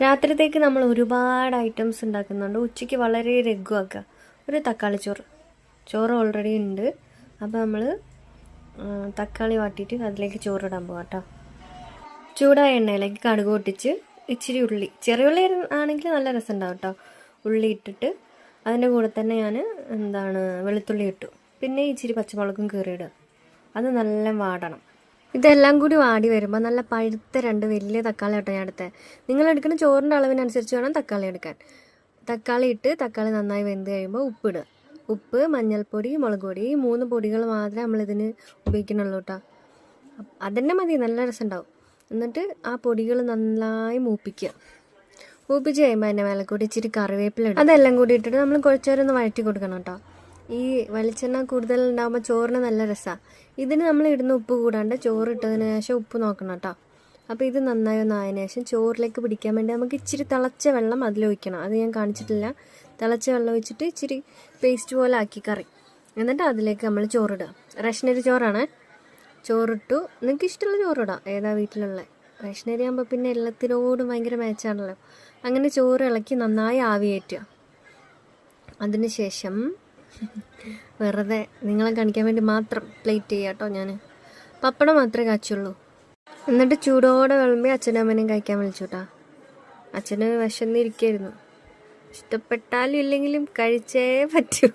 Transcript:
രാത്രിത്തേക്ക് നമ്മൾ ഒരുപാട് ഐറ്റംസ് ഉണ്ടാക്കുന്നുണ്ട്. ഉച്ചയ്ക്ക് വളരെ ലഘുവാക്കുക. ഒരു തക്കാളി ചോറ് ഓൾറെഡി ഉണ്ട്. അപ്പോൾ നമ്മൾ തക്കാളി വാട്ടിയിട്ട് അതിലേക്ക് ചോറിടാൻ പോകാം കേട്ടോ. ചൂടായ എണ്ണയിലേക്ക് കടുക് പൊട്ടിച്ച് ഇച്ചിരി ഉള്ളി, ചെറിയ ഉള്ളി ആണെങ്കിൽ നല്ല രസം ഉണ്ടാവും കേട്ടോ. ഉള്ളി ഇട്ടിട്ട് അതിൻ്റെ കൂടെ തന്നെ ഞാൻ വെളുത്തുള്ളി ഇട്ടു. പിന്നെ ഇച്ചിരി പച്ചമുളകും കീറിയിടുക. അത് നല്ല വാടണം. ഇതെല്ലാം കൂടി വാടി വരുമ്പോൾ നല്ല പഴുത്ത 2 വലിയ തക്കാളി കേട്ടോ ഞാൻ എടുത്തത്. നിങ്ങൾ എടുക്കുന്ന ചോറിൻ്റെ അളവിനനുസരിച്ച് വേണം തക്കാളി എടുക്കാൻ. തക്കാളി ഇട്ട് തക്കാളി നന്നായി വെന്ത് കഴിയുമ്പോൾ ഉപ്പിടുക. ഉപ്പ്, മഞ്ഞൾപ്പൊടി, മുളക് പൊടി, ഈ 3 പൊടികൾ മാത്രമേ നമ്മളിതിന് ഉപയോഗിക്കുന്നുള്ളൂ കേട്ടോ. അതന്നെ മതി, നല്ല രസം ഉണ്ടാവും. എന്നിട്ട് ആ പൊടികൾ നന്നായി മൂപ്പിക്കുക. മൂപ്പിച്ച് കഴിയുമ്പോൾ അതിൻ്റെ മേലെ കൂടി ഇച്ചിരി കറിവേപ്പില ഇടും. അതെല്ലാം കൂടി ഇട്ടിട്ട് നമ്മൾ കുറച്ചേരം വഴറ്റി കൊടുക്കണം കേട്ടോ. ഈ വെളിച്ചെണ്ണ കൂടുതൽ ഉണ്ടാകുമ്പോൾ ചോറിന് നല്ല രസമാണ്. ഇതിന് നമ്മൾ ഇടുന്ന ഉപ്പ് കൂടാണ്ട് ചോറ് ഇട്ടതിന് ശേഷം ഉപ്പ് നോക്കണം കേട്ടോ. അപ്പോൾ ഇത് നന്നായി ഒന്നായതിനു ശേഷം ചോറിലേക്ക് പിടിക്കാൻ വേണ്ടി നമുക്ക് ഇച്ചിരി തിളച്ച വെള്ളം അതിലൊഴിക്കണം. അത് ഞാൻ കാണിച്ചിട്ടില്ല. തിളച്ച വെള്ളം ഒഴിച്ചിട്ട് ഇച്ചിരി പേസ്റ്റ് പോലെ ആക്കി കറി. എന്നിട്ട് അതിലേക്ക് നമ്മൾ ചോറിടുക. റേഷനരി ചോറാണ്. ചോറിട്ടു. നിങ്ങൾക്ക് ഇഷ്ടമുള്ള ചോറിടാം, ഏതാ വീട്ടിലുള്ള. റേഷനരി ആകുമ്പോൾ പിന്നെ എല്ലാത്തിനോടും ഭയങ്കര മാച്ചാണല്ലോ. അങ്ങനെ ചോറ് ഇളക്കി നന്നായി ആവിയേറ്റുക. അതിന് ശേഷം വെറുതെ നിങ്ങളെ കാണിക്കാൻ വേണ്ടി മാത്രം പ്ലേറ്റ് ചെയ്യാം കേട്ടോ. ഞാൻ പപ്പടം മാത്രമേ കാച്ചുള്ളൂ. എന്നിട്ട് ചൂടോടെ വിളമ്പി അച്ഛനും അമ്മനെയും കഴിക്കാൻ വിളിച്ചു കേട്ടോ. അച്ഛന് വിശന്നിരിക്കായിരുന്നു. ഇഷ്ടപ്പെട്ടാലും ഇല്ലെങ്കിലും കഴിച്ചേ പറ്റൂ.